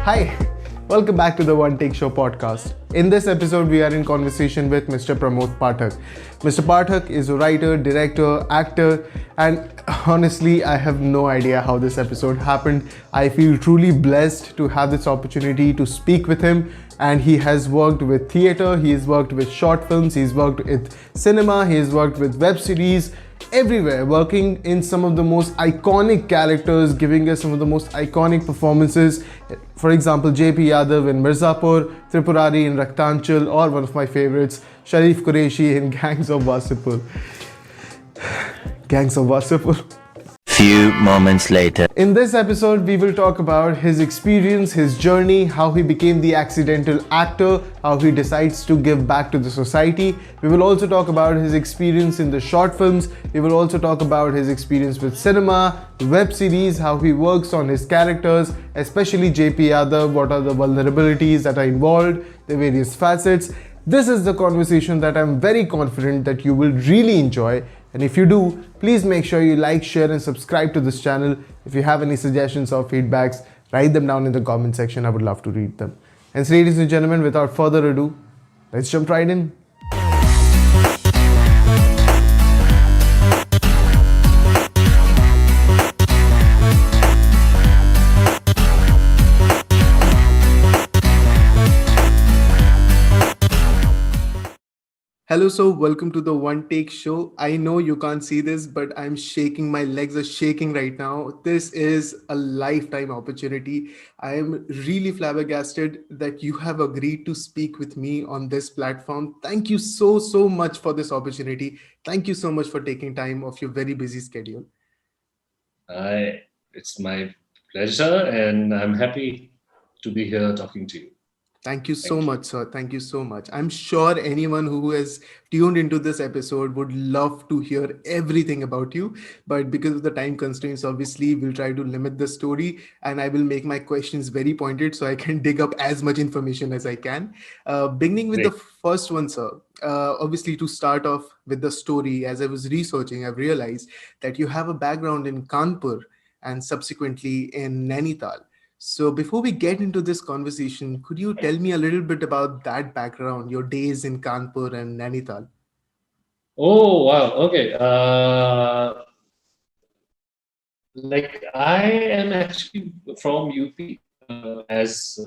Hi, welcome back to the One Take Show podcast. In this episode, we are in conversation with Mr. Pramod Pathak. Mr. Pathak is a writer, director, actor, and honestly, I have no idea how this episode happened. I feel truly blessed to have this opportunity to speak with him. And he has worked with theatre, he has worked with short films, he's worked with cinema, he has worked with web series, everywhere, working in some of the most iconic characters, giving us some of the most iconic performances. For example, JP Yadav in Mirzapur, Tripurari in Rakhtanchal, or one of my favorites, Sharif Qureshi in Gangs of Wasseypur. Gangs of Wasseypur. Few moments later. In this episode, we will talk about his experience, his journey, how he became the accidental actor, how he decides to give back to the society. We will also talk about his experience in the short films. We will also talk about his experience with cinema, web series, how he works on his characters, especially JP Yadav, what are the vulnerabilities that are involved, the various facets. This is the conversation that I'm very confident that you will really enjoy. And if you do, please make sure you like, share and subscribe to this channel. If you have any suggestions or feedbacks, write them down in the comment section. I would love to read them. And so, ladies and gentlemen, without further ado, let's jump right in. Hello, so welcome to the One Take Show. I know you can't see this, but I'm shaking. My legs are shaking right now. This is a lifetime opportunity. I am really flabbergasted that you have agreed to speak with me on this platform. Thank you so much for this opportunity. Thank you so much for taking time off your very busy schedule. It's my pleasure, and I'm happy to be here talking to you. Thank you so much, sir. Thank you so much. I'm sure anyone who has tuned into this episode would love to hear everything about you. But because of the time constraints, obviously, we'll try to limit the story and I will make my questions very pointed so I can dig up as much information as I can. Beginning with the first one, sir. Obviously, to start off with the story, as I was researching, I've realized that you have a background in Kanpur and subsequently in Nainital. So before we get into this conversation, could you tell me a little bit about that background, your days in Kanpur and Nainital? Oh, wow. Okay. I am actually from UP, as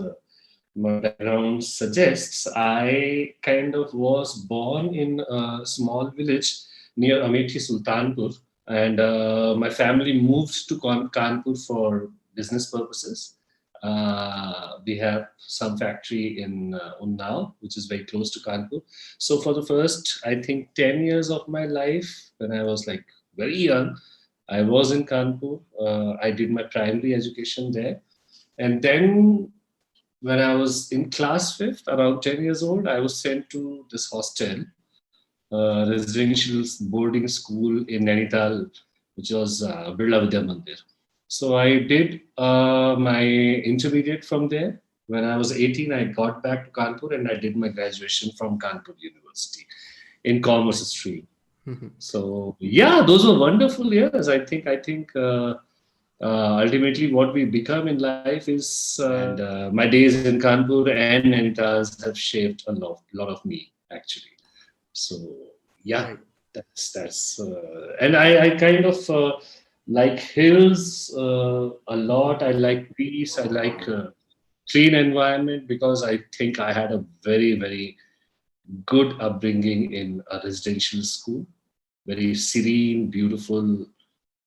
my background suggests. I kind of was born in a small village near Amethi Sultanpur, and my family moved to Kanpur for business purposes. We have some factory in Unnao, which is very close to Kanpur. So for the first, I think, 10 years of my life, when I was like very young, I was in Kanpur. I did my primary education there. And then when I was in class 5th, around 10 years old, I was sent to this hostel, residential boarding school in Nainital, which was Birla Vidya Mandir. So I did my intermediate from there. When I was 18, I got back to Kanpur and I did my graduation from Kanpur University in commerce stream. So yeah, those were wonderful years. I think ultimately what we become in life is, and my days in Kanpur and Nainital have shaped a lot of me actually. So yeah, that's and I kind of like hills a lot. I like peace. I like clean environment because I think I had a very good upbringing in a residential school. Very serene, beautiful,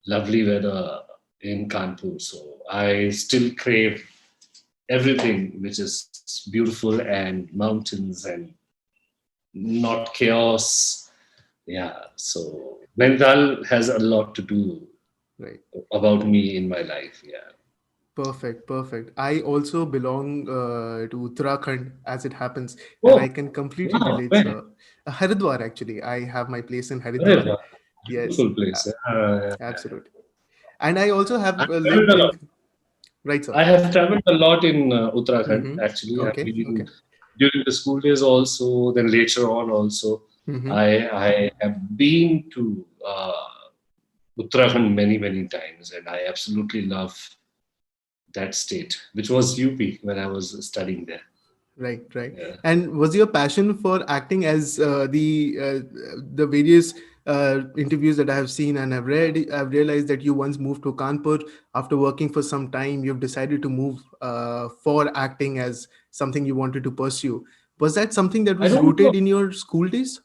lovely weather in Kanpur. So I still crave everything which is beautiful and mountains and not chaos. Yeah. So Nainital has a lot to do about me in my life. Yeah. Perfect. I also belong to Uttarakhand as it happens, and I can completely relate. Haridwar, actually. I have my place in Haridwar. Yes, beautiful place. absolutely. And I also have lived in. Right, sir. I have traveled a lot in Uttarakhand, actually. Okay. I've been during the school days also, then later on also. I have been to Uttarakhand many times, and I absolutely love that state, which was UP when I was studying there. Right, right. Yeah. And was your passion for acting, as the various interviews that I have seen and I've read, I've realized that you once moved to Kanpur after working for some time. You've decided to move for acting as something you wanted to pursue. Was that something that I was don't know. rooted in your school days?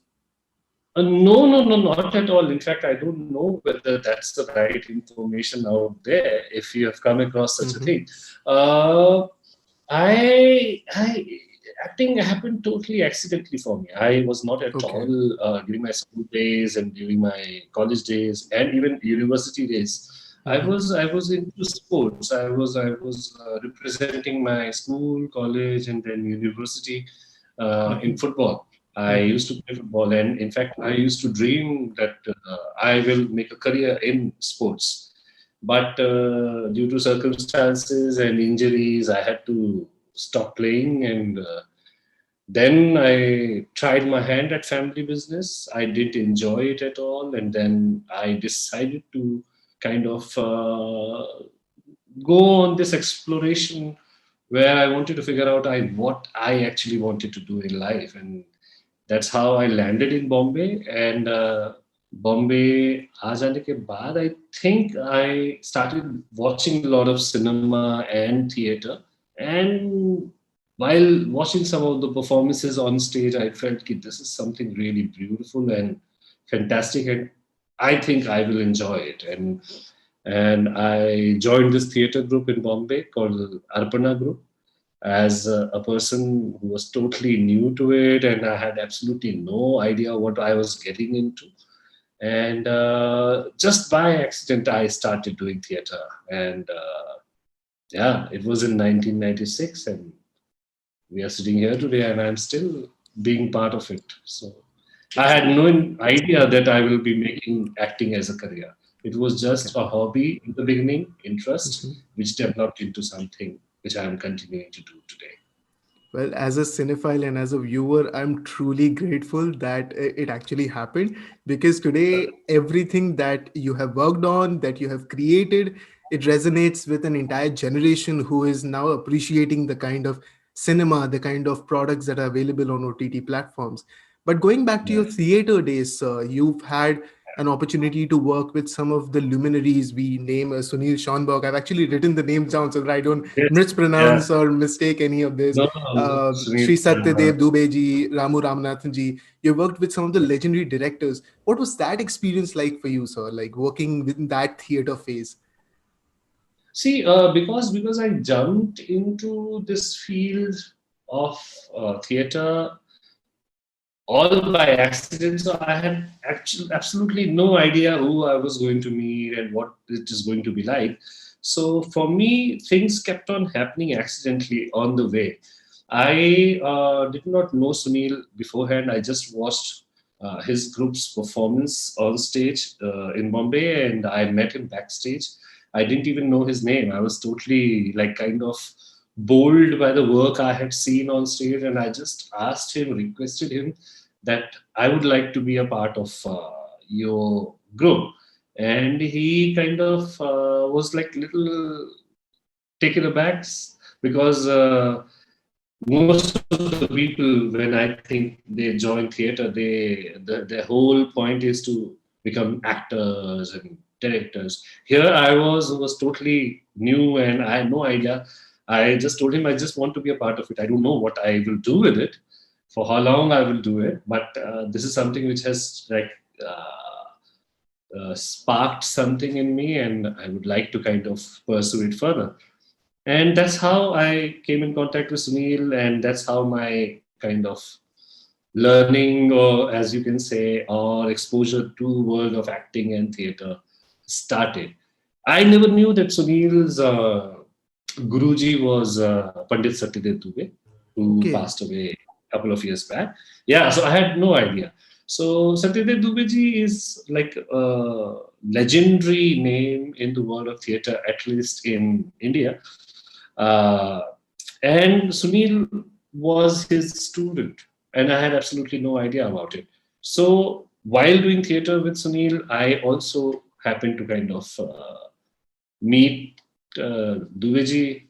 No, no, no, not at all. In fact, I don't know whether that's the right information out there. If you have come across such a Mm-hmm. thing, uh, I acting happened totally accidentally for me. I was not at Okay. all during my school days and during my college days and even university days. Mm-hmm. I was into sports. I was representing my school, college, and then university in football. I Mm-hmm. used to play football, and in fact, I used to dream that I will make a career in sports. But due to circumstances and injuries, I had to stop playing. And then I tried my hand at family business. I didn't enjoy it at all. And then I decided to kind of go on this exploration where I wanted to figure out what I actually wanted to do in life. And that's how I landed in Bombay. And Bombay, aa jaane ke baad, I think I started watching a lot of cinema and theater. And while watching some of the performances on stage, I felt that this is something really beautiful and fantastic, and I think I will enjoy it. And I joined this theater group in Bombay called Arpana Group as a person who was totally new to it, and I had absolutely no idea what I was getting into. And just by accident, I started doing theater. And yeah, it was in 1996, and we are sitting here today, and I'm still being part of it. So I had no idea that I will be making acting as a career. It was Okay. just a hobby in the beginning, interest, Mm-hmm. which developed into something which I am continuing to do today. Well, as a cinephile and as a viewer, I'm truly grateful that it actually happened, because today, everything that you have worked on, that you have created, it resonates with an entire generation who is now appreciating the kind of cinema, the kind of products that are available on OTT platforms. But going back to Yeah. your theater days, sir, you've had an opportunity to work with some of the luminaries. We name Sunil Schonberg. I've actually written the names down so that I don't Yes. Yeah. mispronounce or mistake any of this. No, no, Sunil Shri Sharma. Satyadev Dubey ji, Ramu Ramanathan ji. You worked with some of the legendary directors. What was that experience like for you, sir? Like working within that theater phase? See, because I jumped into this field of theater all by accident, so I had actually absolutely no idea who I was going to meet and what it is going to be like. So for me, things kept on happening accidentally on the way. I did not know Sunil beforehand. I just watched his group's performance on stage in Bombay, and I met him backstage. I didn't even know his name. I was totally like kind of bowled by the work I had seen on stage, and I just asked him, requested him that I would like to be a part of your group. And he kind of was like little taken aback because most of the people, when I think they join theater, their whole point is to become actors and directors. Here I was totally new and I had no idea. I just told him I just want to be a part of it. I don't know what I will do with it, for how long I will do it, but this is something which has like sparked something in me, and I would like to kind of pursue it further. And that's how I came in contact with Sunil, and that's how my kind of learning, or as you can say, or exposure to world of acting and theater started. I never knew that Sunil's Guruji was Pandit Satyadev Dubey, who Okay. passed away a couple of years back. Yeah, so I had no idea. So Satyadev Dubey ji is like a legendary name in the world of theater, at least in India. Uh, and Sunil was his student, and I had absolutely no idea about it. So while doing theater with Sunil, I also happened to kind of meet Duveji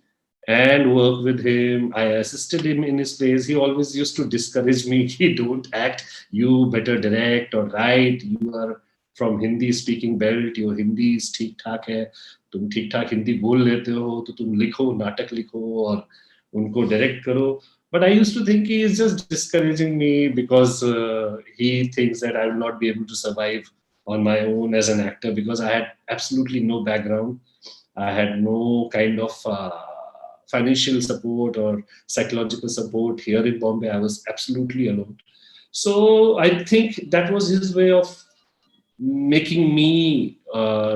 and work with him. I assisted him in his plays. He always used to discourage me. He don't act. You better direct or write. You are from Hindi speaking belt. Your Hindi is ठीक ठाक है. तुम ठीक ठाक हिंदी बोल लेते हो तो तुम लिखो नाटक लिखो और उनको direct करो. But I used to think he is just discouraging me because he thinks that I will not be able to survive on my own as an actor because I had absolutely no background. I had no kind of financial support or psychological support here in Bombay. I was absolutely alone. So I think that was his way of making me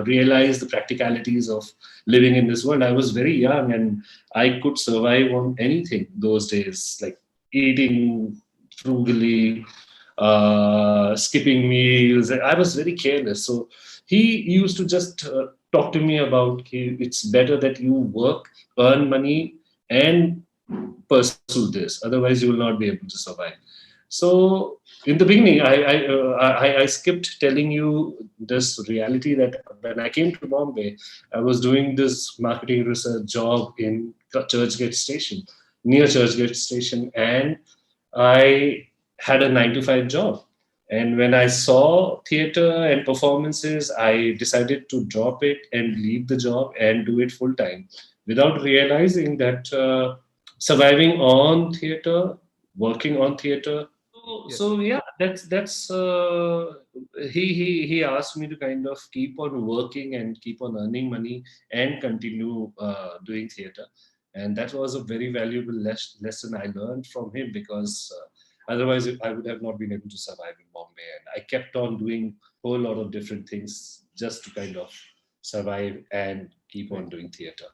realize the practicalities of living in this world. I was very young and I could survive on anything those days, like eating frugally, skipping meals. I was very careless. So he used to just talk to me about it's better that you work, earn money, and pursue this. Otherwise, you will not be able to survive. So in the beginning, I skipped telling you this reality that when I came to Bombay, I was doing this marketing research job in Churchgate Station, near Churchgate Station, and I had a 9 to 5 job. And when I saw theater and performances, I decided to drop it and leave the job and do it full time without realizing that surviving on theater, working on theater. Yes. So yeah, that's he asked me to kind of keep on working and keep on earning money and continue doing theater, and that was a very valuable lesson I learned from him because otherwise I would have not been able to survive in Bombay, and I kept on doing a whole lot of different things just to kind of survive and keep Right. on doing theater.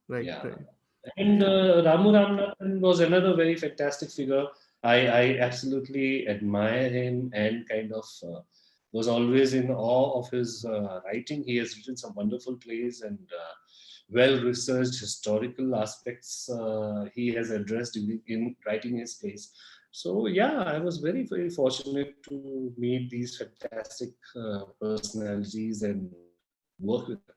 Right. Yeah. Right. And Ramu Ramanathan was another very fantastic figure. I absolutely admire him and kind of was always in awe of his writing. He has written some wonderful plays and well researched historical aspects he has addressed in writing his plays. So, yeah, I was very, very fortunate to meet these fantastic personalities and work with them.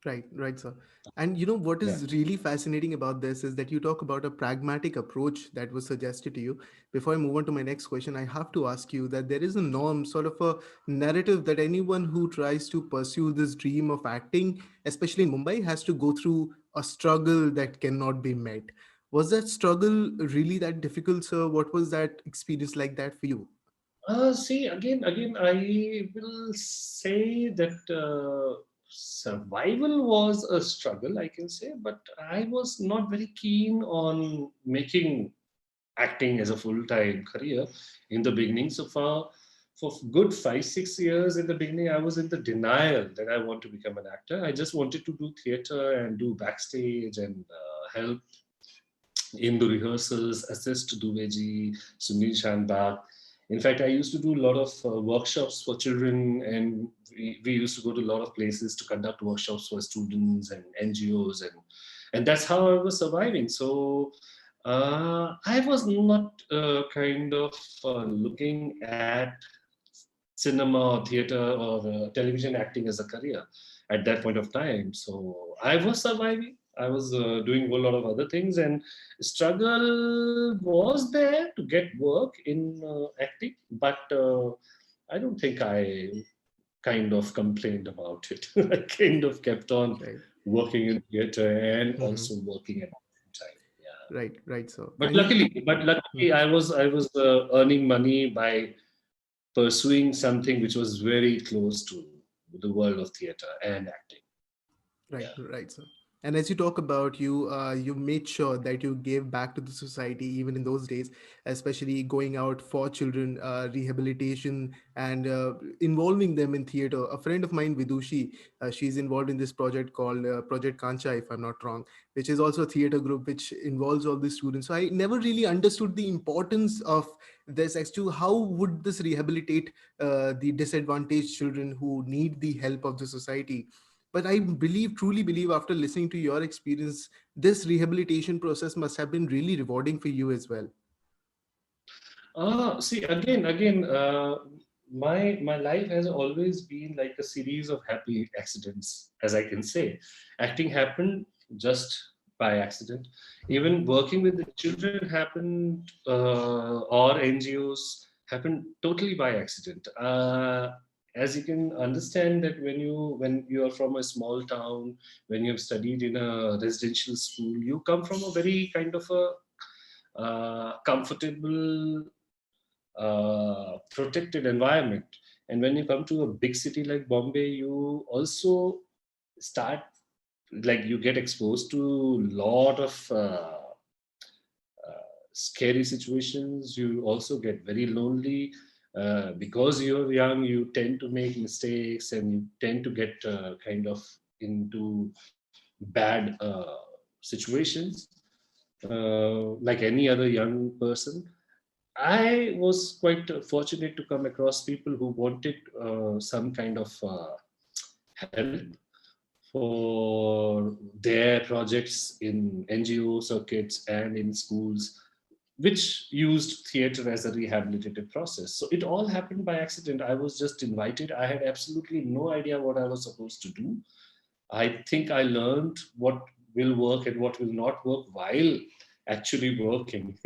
Right, right, sir. And you know what Yeah. is really fascinating about this is that you talk about a pragmatic approach that was suggested to you. Before I move on to my next question, I have to ask you that there is a norm, sort of a narrative that anyone who tries to pursue this dream of acting, especially in Mumbai, has to go through a struggle that cannot be met. Was that struggle really that difficult, sir? What was that experience like that for you? See, again, I will say that survival was a struggle, I can say, but I was not very keen on making acting as a full-time career in the beginning. So for good 5 6 years in the beginning, I was in the denial that I want to become an actor. I just wanted to do theater and do backstage and help in the rehearsals, assist Duveji, Sunil Shanbag. In fact, I used to do a lot of workshops for children, and we used to go to a lot of places to conduct workshops for students and NGOs, and that's how I was surviving. So I was not kind of looking at cinema or theater or television acting as a career at that point of time. So I was surviving. I was doing a whole lot of other things, and struggle was there to get work in acting, but I don't think I kind of complained about it. I kind of kept on Right. working in theater and Hmm. also working at the same time. Yeah. Right, right, sir. But And you, luckily, I was earning money by pursuing something which was very close to the world of theater and acting. right, Yeah. right, sir. And as you talk about, you made sure that you gave back to the society even in those days, especially going out for children, rehabilitation, and involving them in theater. A friend of mine, Vidushi, she's involved in this project called Project Kancha, if I'm not wrong, which is also a theater group which involves all the students. So I never really understood the importance of this as to how would this rehabilitate the disadvantaged children who need the help of the society. But I believe, truly believe, after listening to your experience, this rehabilitation process must have been really rewarding for you as well. See, again, my life has always been like a series of happy accidents, as I can say. Acting happened just by accident. Even working with the children happened, or NGOs happened totally by accident. As you can understand that when you are from a small town, when you have studied in a residential school, you come from a very kind of a comfortable, protected environment. And when you come to a big city like Bombay, you also start, like, you get exposed to lot of scary situations. You also get very lonely, because you're young. You tend to make mistakes, and you tend to get kind of into bad situations, like any other young person. I was quite fortunate to come across people who wanted some kind of help for their projects in NGO circuits and in schools, which used theater as a rehabilitative process. So it all happened by accident. I was just invited. I had absolutely no idea what I was supposed to do. I think I learned what will work and what will not work while actually working.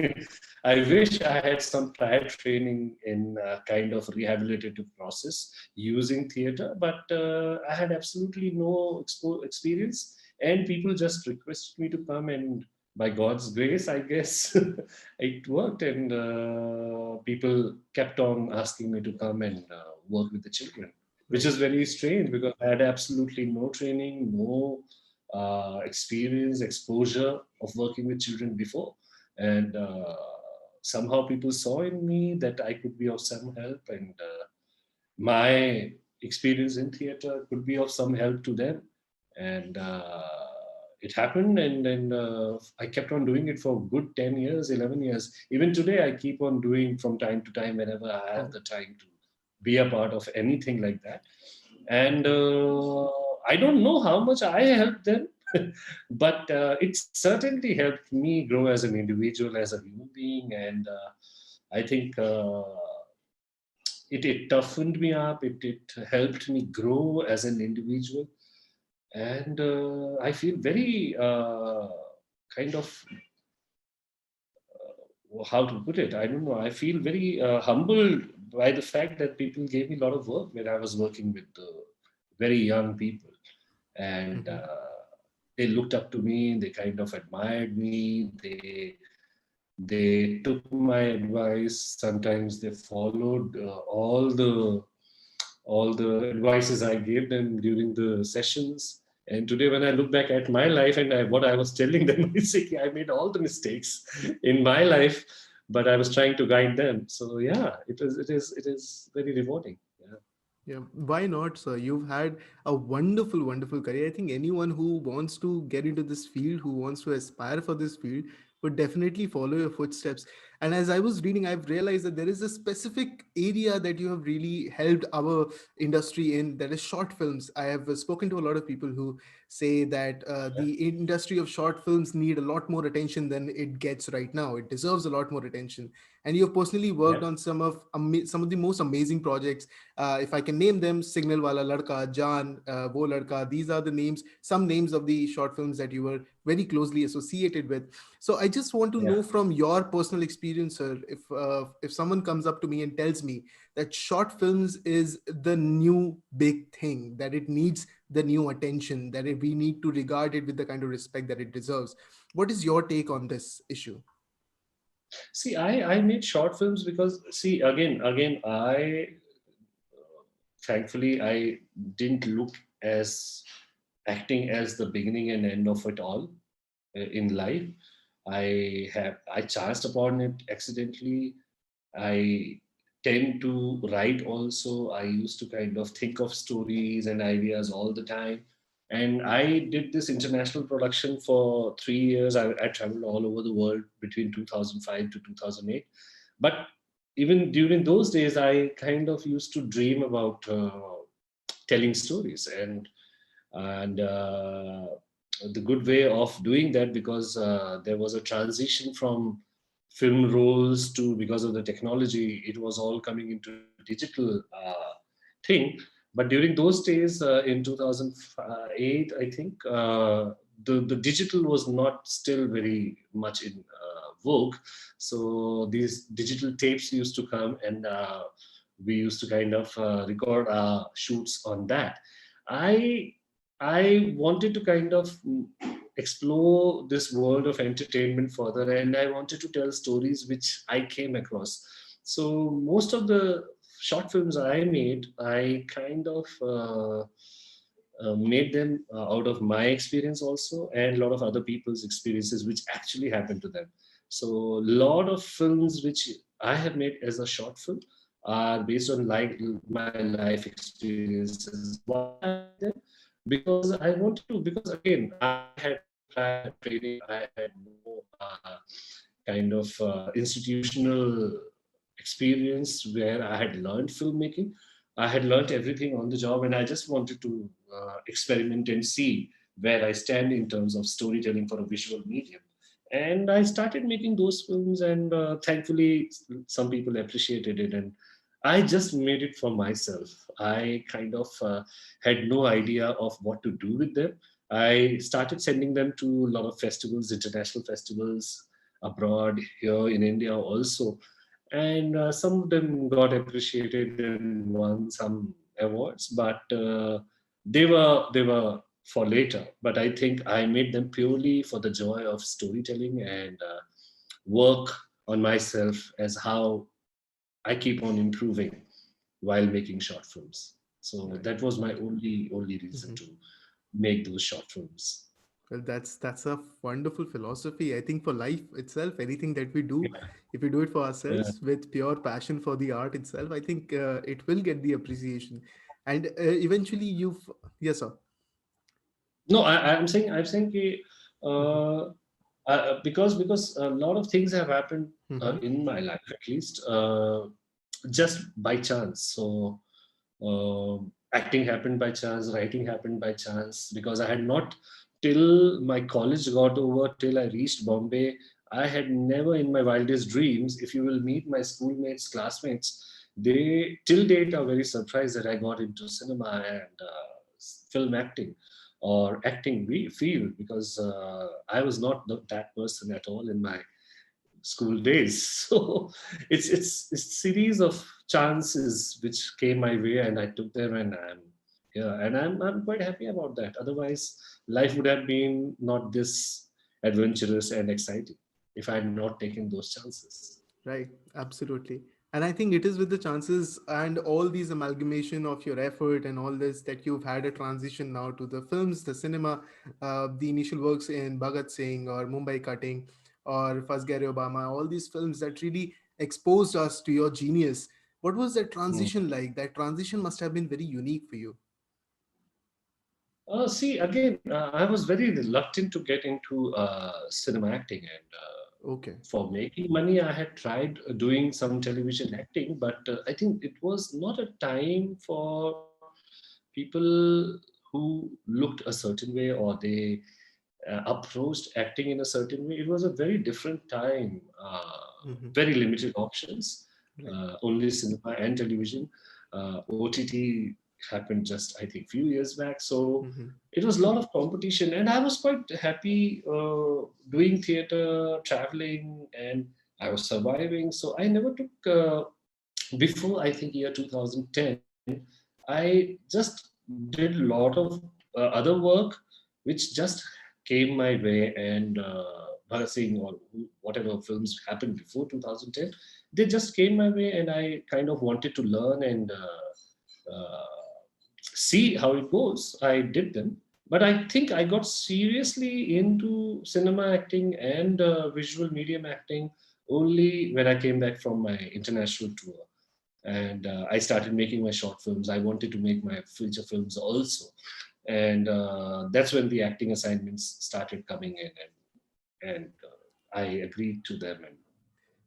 I wish I had some prior training in kind of rehabilitative process using theater, but I had absolutely no experience. And people just requested me to come, and by God's grace, I guess it worked. And people kept on asking me to come and work with the children, which Right. is very strange because I had absolutely no training, no experience, exposure of working with children before. And somehow people saw in me that I could be of some help, and my experience in theater could be of some help to them. And it happened, and then I kept on doing it for good 10 years, 11 years. Even today, I keep on doing from time to time whenever I have the time to be a part of anything like that. And I don't know how much I helped them, but it certainly helped me grow as an individual, as a human being. And I think it toughened me up. It helped me grow as an individual. And I feel very kind of, how to put it, I don't know. I feel very humbled by the fact that people gave me a lot of work when I was working with very young people. And Mhm. they looked up to me. They kind of admired me. They took my advice. Sometimes they followed all the advices I gave them during the sessions. And today, when I look back at my life and what I was telling them, basically, I made all the mistakes in my life, but I was trying to guide them. So yeah, it is very rewarding. Yeah. Yeah, why not, sir? You've had a wonderful, wonderful career. I think anyone who wants to get into this field, who wants to aspire for this field, would definitely follow your footsteps. And as I was reading, I've realized that there is a specific area that you have really helped our industry in, that is short films. I have spoken to a lot of people who say that the industry of short films need a lot more attention than it gets right now. It deserves a lot more attention. And you've personally worked Yeah. on some of the most amazing projects. If I can name them, Signal Wala Ladka, Jaan, Wo Ladka, these are the names, some names of the short films that you were very closely associated with. So I just want to Yeah. know from your personal experience, sir, if someone comes up to me and tells me that short films is the new big thing, that it needs the new attention, that we need to regard it with the kind of respect that it deserves. What is your take on this issue? See, I made short films because, see, again, thankfully, I didn't look as acting as the beginning and end of it all in life. I chanced upon it accidentally. I tend to write also. I used to kind of think of stories and ideas all the time. And I did this international production for 3 years. I traveled all over the world between 2005 to 2008. But even during those days, I kind of used to dream about telling stories. And the good way of doing that, because there was a transition from film roles to, because of the technology, it was all coming into digital thing. But during those days, in 2008, I think, the digital was not still very much in vogue. So these digital tapes used to come, and we used to kind of record our shoots on that. I I wanted to kind of explore this world of entertainment further, and I wanted to tell stories which I came across. So most of the short films I made, I kind of made them out of my experience also, and a lot of other people's experiences which actually happened to them. So a lot of films which I have made as a short film are based on like my life experiences. Why I made them? Because I wanted to. Because again, I had no prior training. I had no kind of institutional experience where I had learned filmmaking. I had learned everything on the job, and I just wanted to experiment and see where I stand in terms of storytelling for a visual medium. And I started making those films, and thankfully, some people appreciated it. And I just made it for myself. I kind of had no idea of what to do with them. I started sending them to a lot of festivals, international festivals abroad, here in India also, and some of them got appreciated and won some awards, but they were for later. But I think I made them purely for the joy of storytelling and work on myself as how I keep on improving while making short films. So Right. that was my only reason Mhm. to make those short films. Well, that's a wonderful philosophy. I think for life itself, anything that we do, Yeah, if we do it for yeah. ourselves with pure passion for the art itself, I think it will get the appreciation. And eventually, you've yes, sir. No, I'm saying Mhm. uh, because a lot of things have happened Mhm. in my life, at least just by chance. So acting happened by chance, writing happened by chance, because I had not, till my college got over, till I reached Bombay, I had never in my wildest dreams, if you will meet my schoolmates, classmates, they till date are very surprised that I got into cinema and film acting or acting field, because I was not that person at all in my school days. So it's series of chances which came my way, and I took them, and I'm here, and I'm quite happy about that. Otherwise, life would have been not this adventurous and exciting if I had not taken those chances. Right, absolutely. And I think it is with the chances and all these amalgamation of your effort and all this that you've had a transition now to the films, the cinema, the initial works in Bhagat Singh or Mumbai Cutting or First Gary Obama, all these films that really exposed us to your genius. What was that Mm. transition like? That transition must have been very unique for you. See, again, I was very reluctant to get into cinema acting, and Okay. for making money, I had tried doing some television acting, but I think it was not a time for people who looked a certain way, or they approached acting in a certain way. It was a very different time, Hmm. very limited options, Right. only cinema and television. OTT happened just, I think, few years back. So Hmm. it was a lot of competition, and I was quite happy doing theater, traveling, and I was surviving. So I never took, before I think year 2010, I just did a lot of other work which just came my way, and Bhagat Singh or whatever films happened before 2010, they just came my way, and I kind of wanted to learn and see how it goes. I did them, but I think I got seriously into cinema acting and visual medium acting only when I came back from my international tour, and I started making my short films. I wanted to make my feature films also, and that's when the acting assignments started coming in, and I agreed to them, and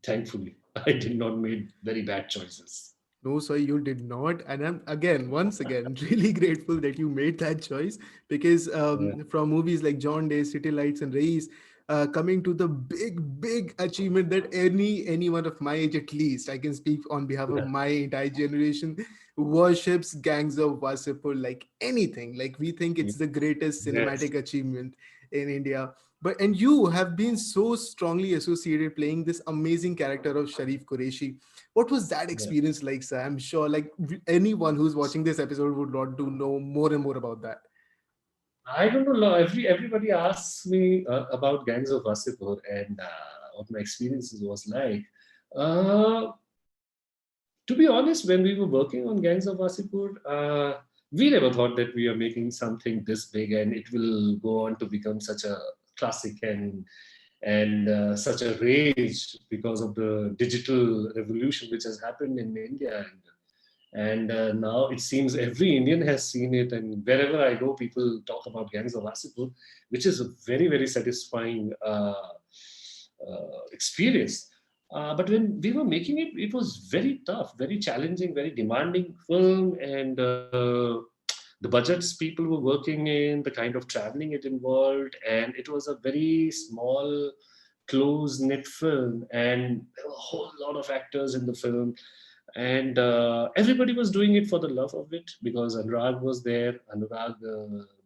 thankfully, I did not make very bad choices. No, sir, you did not. And I'm again, once again, really grateful that you made that choice because Yeah. from movies like John Day, City Lights, and Raees, coming to the big achievement that anyone of my age, at least I can speak on behalf of Yeah. my entire generation, worships Gangs of Wasseypur like anything. Like we think it's the greatest Yes. cinematic achievement in India. But and you have been so strongly associated playing this amazing character of Sharif Qureshi. What was that Yeah. experience like, sir? I'm sure like anyone who's watching this episode would want to know more and more about that. I don't know. Everybody asks me about Gangs of Wasseypur and what my experiences was like. Uh, to be honest, when we were working on Gangs of Wasseypur, we never thought that we are making something this big and it will go on to become such a classic and such a rage because of the digital revolution which has happened in India. And now it seems every Indian has seen it, and wherever I go, people talk about Gangs of Wasseypur, which is a very satisfying experience. But when we were making it, it was very tough, very challenging, very demanding film, and the budgets people were working in, the kind of traveling it involved, and it was a very small, close-knit film, and there were a whole lot of actors in the film, and everybody was doing it for the love of it because Anurag was there. Anurag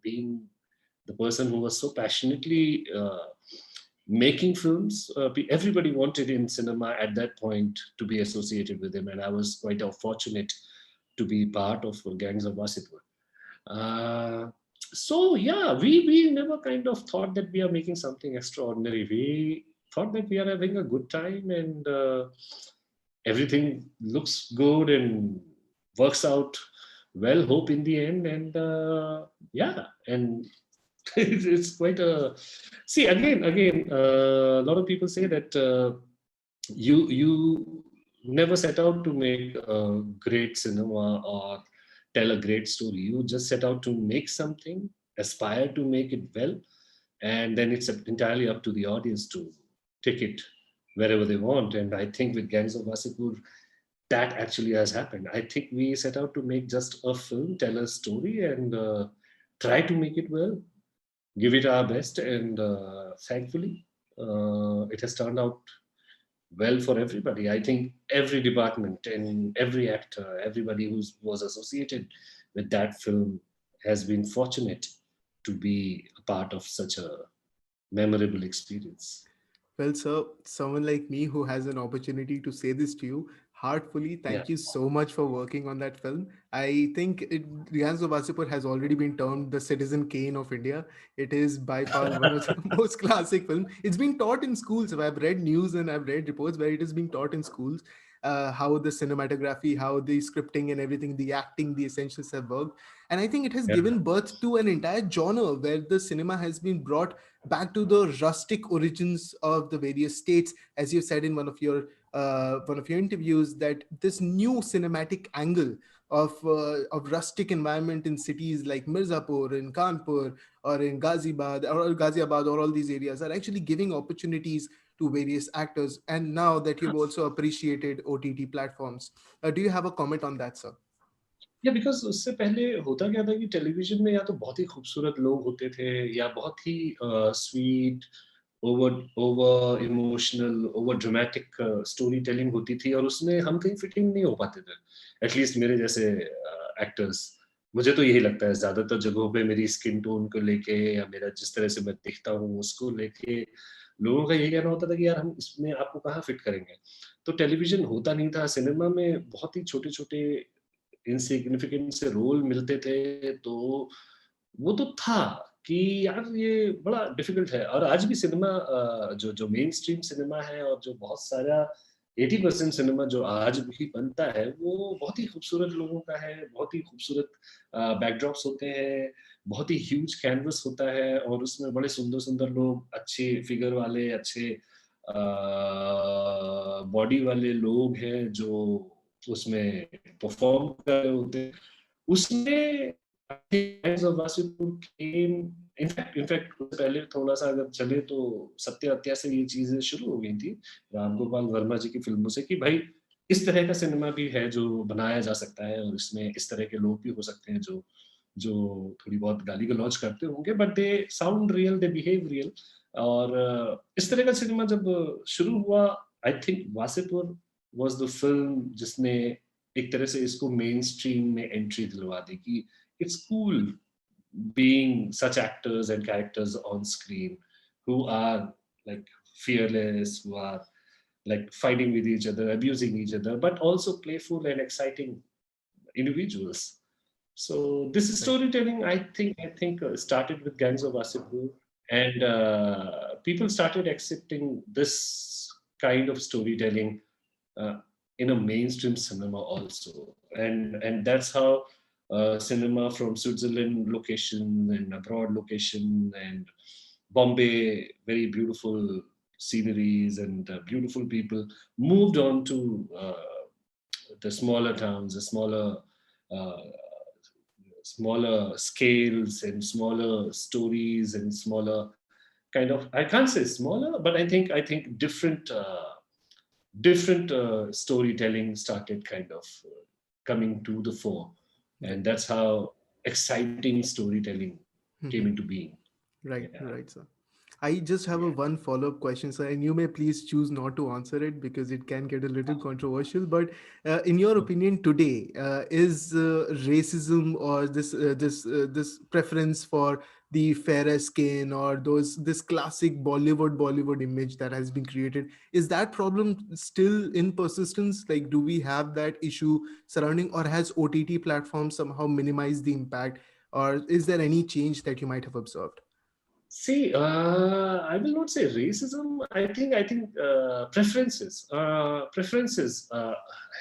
being the person who was so passionately making films, everybody wanted in cinema at that point to be associated with him, and I was quite fortunate to be part of Gangs of Wasseypur. Uh, so yeah, we never kind of thought that we are making something extraordinary. We thought that we are having a good time and everything looks good and works out well. Hope in the end, and yeah, and it's quite a see again. A lot of people say that you never set out to make a great cinema or tell a great story. You just set out to make something, aspire to make it well, and then it's entirely up to the audience to take it wherever they want. And I think with Gangs of Wasseypur, that actually has happened. I think we set out to make just a film, tell a story, and try to make it well, give it our best, and thankfully, it has turned out well for everybody. I think every department and every actor, everybody who was associated with that film has been fortunate to be a part of such a memorable experience. Well, sir, someone like me who has an opportunity to say this to you, heartfully, Yeah. thank you so much for working on that film. I think Riaz Wasipur has already been termed the Citizen Kane of India. It is by far one of the most classic films. It's been taught in schools. So I've read news and I've read reports where it is being taught in schools. How the cinematography, how the scripting and everything, the acting, the essentials have worked. And I think it has Yeah. given birth to an entire genre where the cinema has been brought back to the rustic origins of the various states, as you said in one of your interviews, that this new cinematic angle of rustic environment in cities like Mirzapur, in Kanpur, or in Ghaziabad, or all these areas are actually giving opportunities to various actors. And now that you've also appreciated OTT platforms, do you have a comment on that, sir? या because उससे पहले होता क्या था कि television में या तो बहुत ही खूबसूरत लोग होते थे या बहुत ही sweet over over emotional over dramatic story telling होती थी और उसमें हम कहीं फिटिंग नहीं हो पाते थे एटलीस्ट मेरे जैसे एक्टर्स मुझे तो यही लगता है ज्यादातर जगहों पे मेरी स्किन टोन को लेके या मेरा जिस तरह से मैं दिखता हूँ उसको लेके लोगों का यही कहना होता था कि यार हम इसमें आपको कहाँ फिट करेंगे तो टेलीविजन होता नहीं था सिनेमा में बहुत ही छोटे छोटे इनसिग्निफिकेंट से रोल मिलते थे तो वो तो था कि यार ये बड़ा डिफिकल्ट है और आज भी सिनेमा जो जो मेन स्ट्रीम सिनेमा है और जो बहुत सारा 80% सिनेमा जो आज भी बनता है वो बहुत ही खूबसूरत लोगों का है बहुत ही खूबसूरत बैकड्रॉप्स होते हैं बहुत ही ह्यूज कैनवस होता है और उसमें बड़े सुंदर सुंदर लोग अच्छे फिगर वाले अच्छे बॉडी वाले लोग हैं जो उसमें परफॉर्म कर रहे होते हैं उसमें इनफैक्ट पहले थोड़ा सा अगर चले तो सत्य हत्या से ये चीजें शुरू हो गई थी राम गोपाल वर्मा जी की फिल्मों से कि भाई इस तरह का सिनेमा भी है जो बनाया जा सकता है और इसमें इस तरह के लोग भी हो सकते हैं जो जो थोड़ी बहुत गाली गलौज करते होंगे but they sound real they behave real और इस तरह का सिनेमा जब शुरू हुआ, I think Wasseypur was the film जिसने एक तरह से इसको मेन स्ट्रीम में एंट्री दिलवा दी कि it's cool being such actors and characters on screen who are like fearless, who are like fighting with each other, abusing each other, but also playful and exciting individuals. So this is Right. storytelling. I think started with Gangs of Wasseypur, and people started accepting this kind of storytelling uh, in a mainstream cinema also, and that's how cinema from Switzerland location and abroad location and Bombay, very beautiful sceneries and beautiful people, moved on to the smaller towns, the uh, smaller scales and smaller stories and smaller kind of, I can't say smaller, but I think different storytelling started kind of coming to the fore, and Right. that's how exciting storytelling came into being. Right, Yeah. right, sir. I just have a Yeah. one follow-up question, sir, and you may please choose not to answer it because it can get a little controversial. But in your opinion, today is racism or this preference for the fairer skin or those this classic Bollywood image that has been created, is that problem still in persistence? Like, do we have that issue surrounding, or has OTT platforms somehow minimized the impact, or is there any change that you might have observed? See, I will not say racism. I think preferences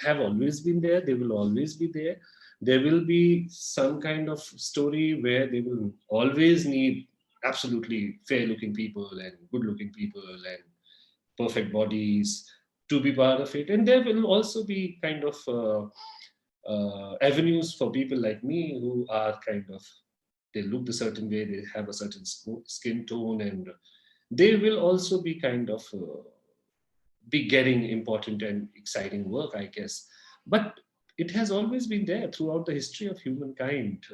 have always been there. They will always be there. There will be some kind of story where they will always need absolutely fair-looking people and good-looking people and perfect bodies to be part of it. And there will also be kind of avenues for people like me who are kind of, they look a certain way, they have a certain skin tone, and they will also be kind of be getting important and exciting work, I guess. But it has always been there throughout the history of humankind.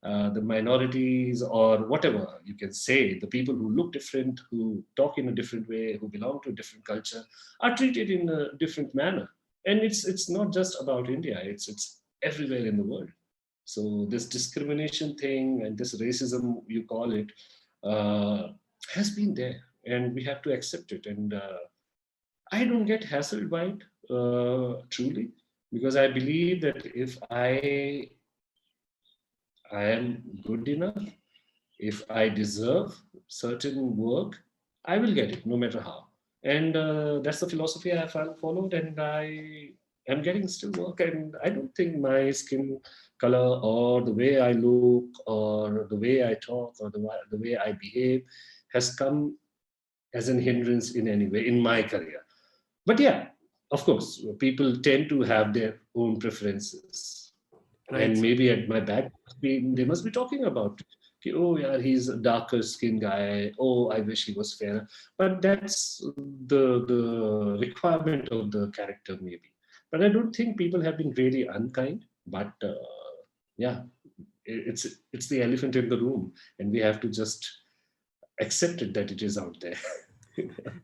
The minorities, or whatever you can say, the people who look different, who talk in a different way, who belong to a different culture, are treated in a different manner. And it's not just about India; it's everywhere in the world. So this discrimination thing and this racism, you call it, uh, has been there, and we have to accept it. And I don't get hassled by it, truly, because I believe that if I am good enough, if I deserve certain work, I will get it no matter how. And that's the philosophy I have followed, and I am getting still work. And I don't think my skin color or the way I look or the way I talk or the way I behave has come as an hindrance in any way in my career. But yeah, of course, people tend to have their own preferences, Right, and sir. maybe at my back they must be talking about, "Okay, oh yeah, he's a darker skin guy, oh I wish he was fairer." But that's the requirement of the character, maybe. But I don't think people have been really unkind, but yeah, it's the elephant in the room, and we have to just accept it that it is out there.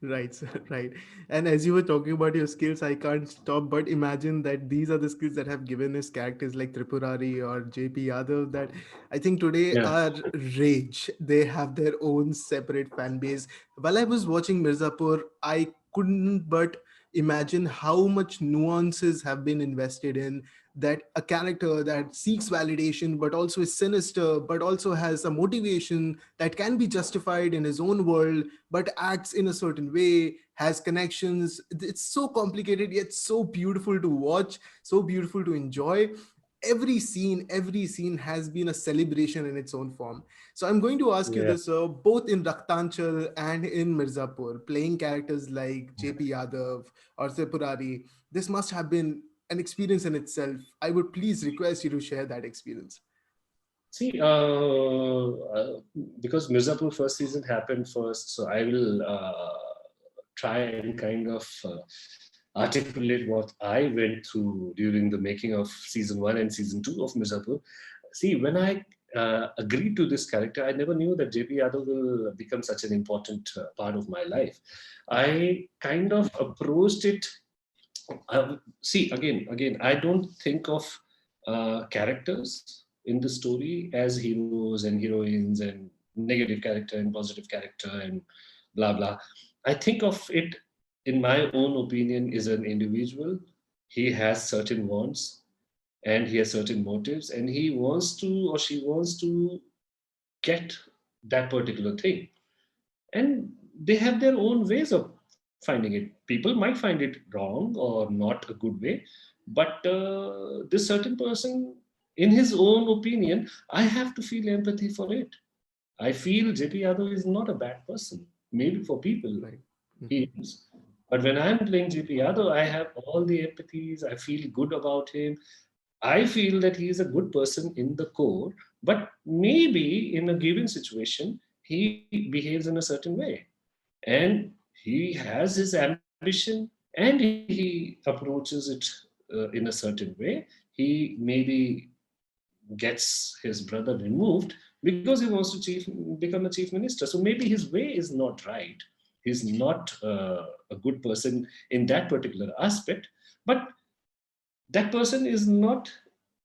Right, sir, right. And as you were talking about your skills, I can't stop but imagine that these are the skills that have given us characters like Tripurari or JP Yadav that I think today Yeah. are rage. They have their own separate fan base. While I was watching Mirzapur, I couldn't but imagine how much nuances have been invested in that a character that seeks validation but also is sinister but also has a motivation that can be justified in his own world but acts in a certain way, has connections. It's so complicated yet so beautiful to watch, so beautiful to enjoy. Every scene has been a celebration in its own form. So I'm going to ask you Yeah. this, both in Rakhtanchal and in Mirzapur, playing characters like JP Yadav or Tripurari, this must have been an experience in itself. I would please request you to share that experience. See, because Mirzapur first season happened first, so I will try and kind of articulate what I went through during the making of season one and season two of Mirzapur. See, when I agreed to this character, I never knew that JP Yadav will become such an important part of my life. I kind of approached it. See, again, I don't think of characters in the story as heroes and heroines and negative character and positive character and blah blah. I think of it, in my own opinion, is an individual. He has certain wants and he has certain motives, and he wants to or she wants to get that particular thing, and they have their own ways of finding it. People might find it wrong or not a good way, but this certain person, in his own opinion, I have to feel empathy for it. I feel JP Yadav is not a bad person. Maybe for people, Right. he is. But when I'm playing JP Yadav, I have all the empathies. I feel good about him. I feel that he is a good person in the core, but maybe in a given situation, he behaves in a certain way. And he has his ambition and he approaches it in a certain way. He maybe gets his brother removed because he wants to become a chief minister. So maybe his way is not right. He's not a good person in that particular aspect. But that person is not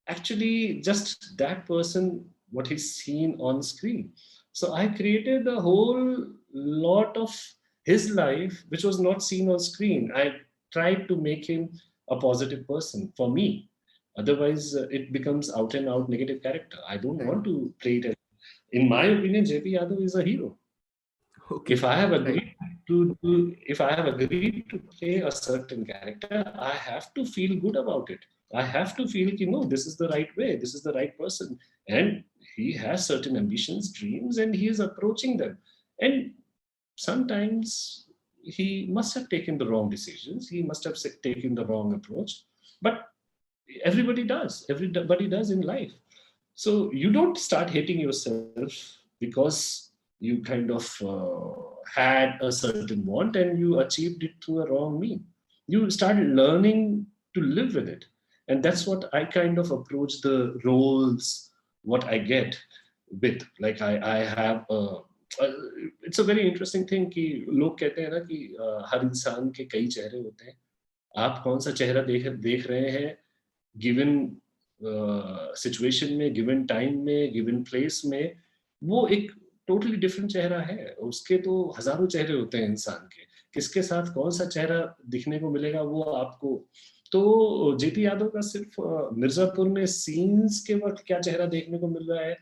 actually just that person what he's seen on screen. So I created a whole lot of his life which was not seen on screen. I tried to make him a positive person for me. Otherwise it becomes out and out negative character. I don't Right. want to play it. In my opinion, JP Yadav is a hero. Okay. If I have Right. agreed to do, if I have agreed to play a certain character, I have to feel good about it. I have to feel, this is the right way, this is the right person, and he has certain ambitions, dreams, and he is approaching them. And sometimes he must have taken the wrong decisions. He must have taken the wrong approach, but everybody does in life. So you don't start hating yourself because you kind of had a certain want and you achieved it through a wrong mean. You started learning to live with it. And that's what I kind of approach the roles, what I get with. Like I have it's a very interesting thing कि लोग कहते हैं ना कि हर इंसान के कई चेहरे होते हैं. आप कौन सा चेहरा देख देख रहे हैं गिवन सिचुएशन में, गिवन टाइम में, गिवन प्लेस में, वो एक टोटली डिफरेंट चेहरा है. उसके तो हजारों चेहरे होते हैं इंसान के. किसके साथ कौन सा चेहरा दिखने को मिलेगा वो आपको. तो जेपी यादव का सिर्फ मिर्जापुर में सीन्स के वक्त क्या चेहरा देखने को मिल रहा है,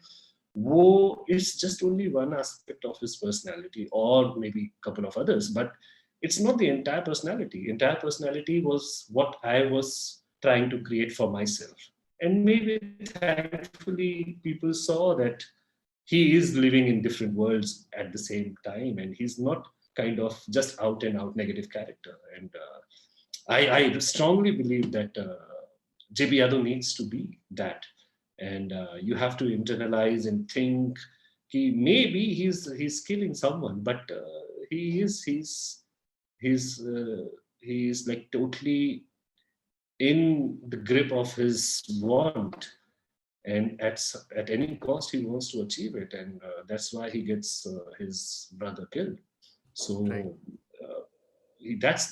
वो it's just only one aspect of his personality और maybe couple of others, but it's not the entire personality. Entire personality was what I was trying to create for myself. And maybe thankfully people saw that he is living in different worlds at the same time and he's not kind of just out and out negative character. And I strongly believe that JP Yadav needs to be that. And you have to internalize and think maybe he's killing someone, but he is he's he's like totally in the grip of his want, and at any cost he wants to achieve it, and that's why he gets his brother killed. So Right. that's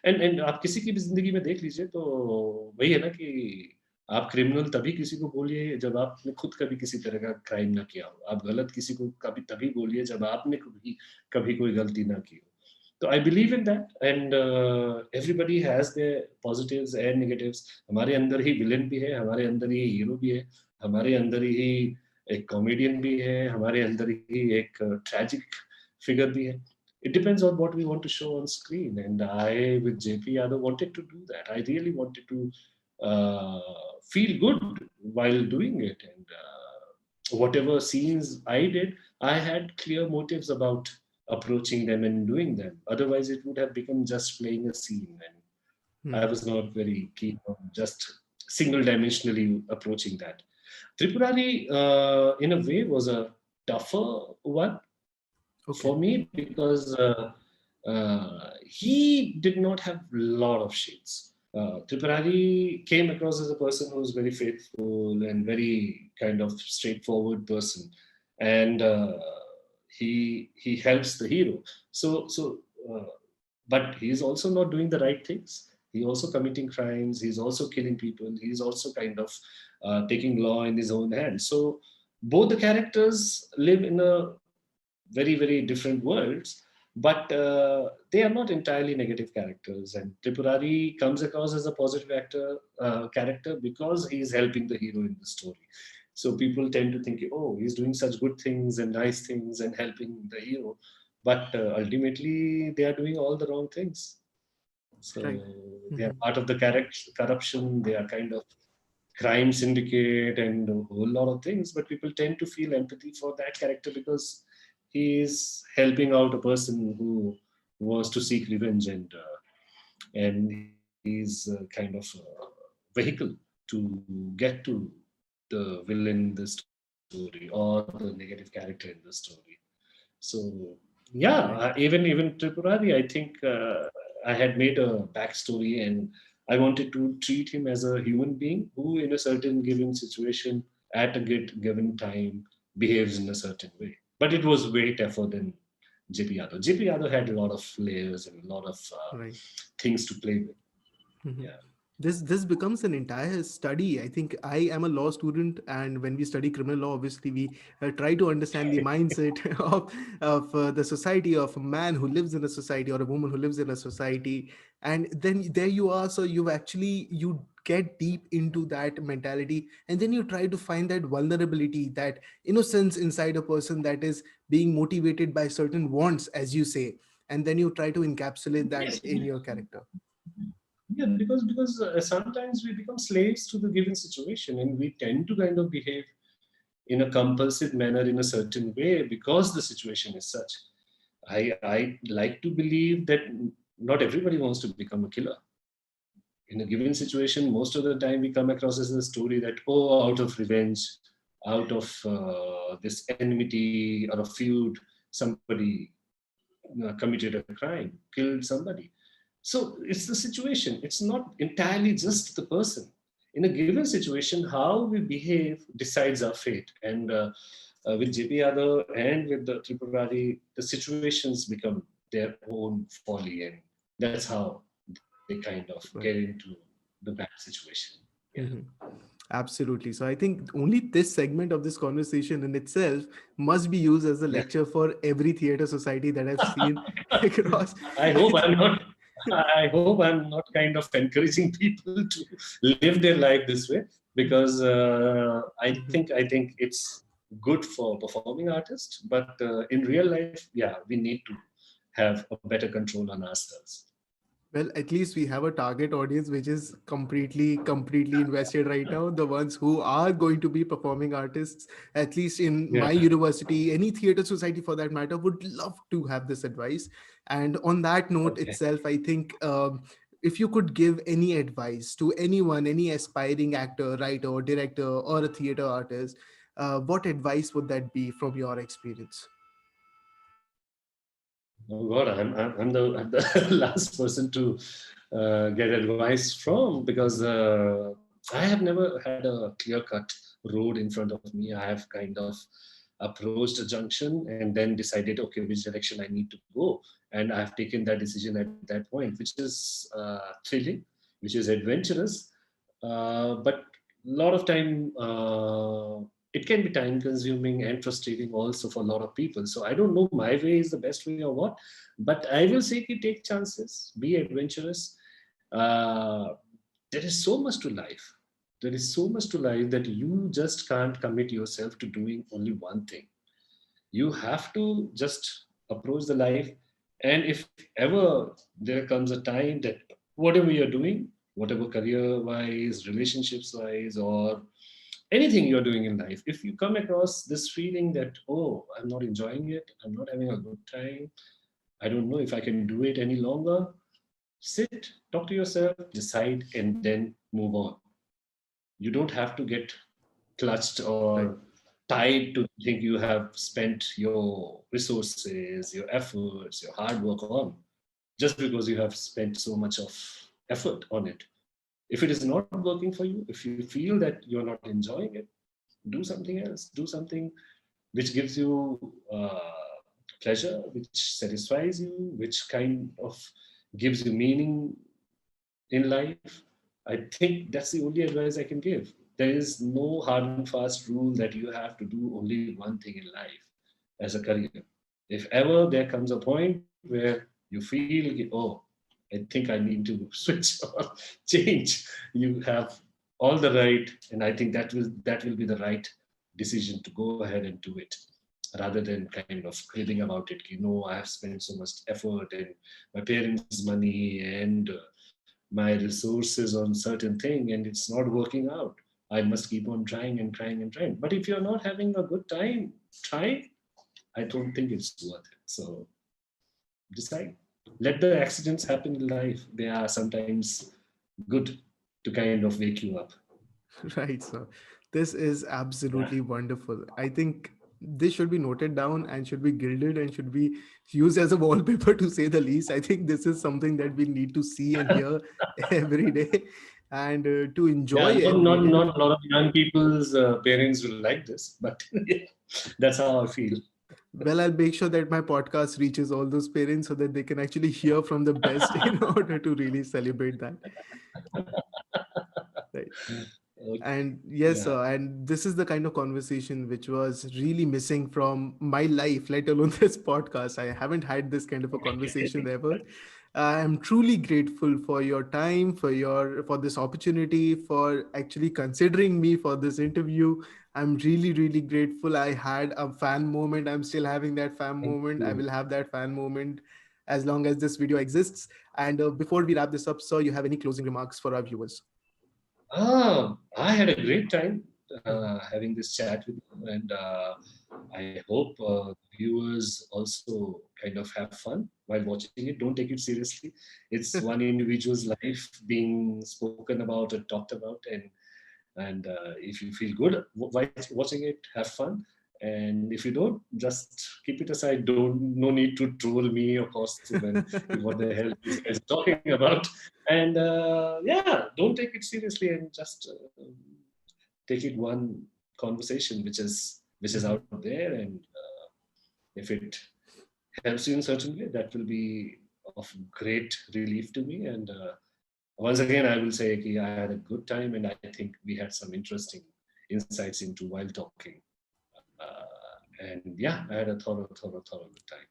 and आप किसी की भी जिंदगी में देख लीजिए तो वही है ना कि आप क्रिमिनल तभी किसी को बोलिए जब आपने खुद कभी किसी तरह का क्राइम ना किया हो. आप गलत किसी को कभी तभी बोलिए जब आपने कभी कोई गलती ना की हो. तो I believe in that, and everybody has their positives and negatives. हमारे अंदर ही विलेन भी है, हमारे अंदर ही हीरो भी है, हमारे अंदर ही एक कॉमेडियन भी है, हमारे अंदर ही एक ट्रेजिक फिगर भी है. It depends on what we want to show on screen, and I with JP Yadav wanted to do that. I really wanted to feel good while doing it, and whatever scenes I did, I had clear motives about approaching them and doing them. Otherwise it would have become just playing a scene, and I was not very keen on just single dimensionally approaching that. Tripurari in a way was a tougher one Okay. for me because he did not have a lot of shades. Tripurari came across as a person who's very faithful and very kind of straightforward person, and he helps the hero. So, but he's also not doing the right things. He's also committing crimes. He's also killing people. He's also kind of taking law in his own hands. So both the characters live in a very different worlds, but they are not entirely negative characters. And Tripurari comes across as a positive character because he is helping the hero in the story. So people tend to think, oh, he's doing such good things and nice things and helping the hero, but ultimately they are doing all the wrong things. Right. So they are part of the corruption. They are kind of crime syndicate and a whole lot of things. But people tend to feel empathy for that character because he is helping out a person who wants to seek revenge, and he's kind of a vehicle to get to the villain in the story or the negative character in the story. So yeah, Right. even Tripurari, I think I had made a backstory, and I wanted to treat him as a human being who, in a certain given situation, at a given time, behaves in a certain way. But it was way tougher than JP Yadav. JP Yadav had a lot of layers and a lot of Right. things to play with. Mhm. Yeah. This becomes an entire study. I think I am a law student, and when we study criminal law, obviously we try to understand the mindset of the society, of a man who lives in a society or a woman who lives in a society, and then there you are. So you get deep into that mentality, and then you try to find that vulnerability, that innocence inside a person that is being motivated by certain wants, as you say, and then you try to encapsulate that Yes. in your character. Yeah, because sometimes we become slaves to the given situation, and we tend to kind of behave in a compulsive manner in a certain way because the situation is such. I like to believe that not everybody wants to become a killer. In a given situation, most of the time we come across as a story that, oh, out of revenge, out of this enmity or a feud, somebody committed a crime, killed somebody. So it's the situation. It's not entirely just the person. In a given situation, how we behave decides our fate. And with JP Yadav and with the Tripurari, the situations become their own folly, and that's how they kind of get Right. into the bad situation. Yeah. Mhm. Absolutely. So I think only this segment of this conversation in itself must be used as a Yeah. lecture for every theater society that I've seen across. I I hope think. I'm not. I hope I'm not kind of encouraging people to live their life this way, because Mhm. I think it's good for performing artists, but in real life, yeah, we need to have a better control on ourselves. Well, at least we have a target audience which is completely invested right now. The ones who are going to be performing artists, at least in Yeah. my university, any theater society for that matter, would love to have this advice. And on that note Okay. itself, I think if you could give any advice to anyone, any aspiring actor, writer, director, or a theater artist, what advice would that be from your experience? Oh God, I'm the last person to get advice from, because I have never had a clear cut road in front of me. I have kind of approached a junction and then decided, okay, which direction I need to go. And I've taken that decision at that point, which is thrilling, which is adventurous, but a lot of time it can be time consuming and frustrating also for a lot of people. So I don't know my way is the best way or what, but I will say ki take chances, be adventurous. uh, there is so much to life. There is so much to life that you just can't commit yourself to doing only one thing. You have to just approach the life, and if ever there comes a time that whatever you're doing, whatever career wise, relationships wise, or anything you're doing in life, if you come across this feeling that, oh, I'm not enjoying it, I'm not having a good time, I don't know if I can do it any longer, sit, talk to yourself, decide, and then move on. You don't have to get clutched Right. or tied to think you have spent your resources, your efforts, your hard work on, just because you have spent so much of effort on it. If it is not working for you, if you feel that you're not enjoying it, do something else. Do something which gives you pleasure, which satisfies you, which kind of gives you meaning in life. I think that's the only advice I can give. There is no hard and fast rule that you have to do only one thing in life as a career. If ever there comes a point where you feel, oh, I think I need to switch or change, you have all the right, and I think that will be the right decision to go ahead and do it, rather than kind of cribbing about it. I have spent so much effort and my parents' money and my resources on certain thing, and it's not working out. I must keep on trying and trying and trying. But if you're not having a good time, try. I don't think it's worth it. So decide. Let the accidents happen in life. They are sometimes good to kind of wake you up. Right, sir. This is Yeah. absolutely wonderful. I think this should be noted down and should be gilded and should be used as a wallpaper, to say the least. I think this is something that we need to see and hear every day, and to enjoy Yeah, not, every not, day. not a lot of young people's parents will like this, but that's how I feel. Well, I'll make sure that my podcast reaches all those parents so that they can actually hear from the best in order to really celebrate that. Right. Okay. And yes, Yeah. sir, and this is the kind of conversation which was really missing from my life, let alone this podcast. I haven't had this kind of a conversation Okay. ever. I'm truly grateful for your time, for this opportunity, for actually considering me for this interview. I'm really, really grateful. I had a fan moment. I'm still having that fan Thank moment. I you. will have that fan moment as long as this video exists. And before we wrap this up, sir, you have any closing remarks for our viewers? I had a great time having this chat with you, and I hope viewers also kind of have fun while watching it. Don't take it seriously. It's one individual's life being spoken about or talked about, and if you feel good while watching it, have fun. And if you don't, just keep it aside. Don't No need to troll me or costume and what the hell these guys are talking about. And yeah, don't take it seriously and just take it one conversation which is out there. And if it helps you in certain way, that will be of great relief to me. And once again, I will say I had a good time, and I think we had some interesting insights into while talking. And yeah, I had a thorough good time.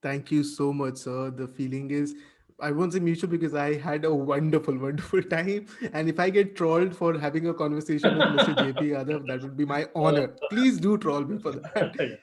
Thank you so much, sir. The feeling is, I won't say mutual because I had a wonderful, wonderful time. And if I get trolled for having a conversation with Mr. JP Yadav, that would be my honor. Please do troll me for that.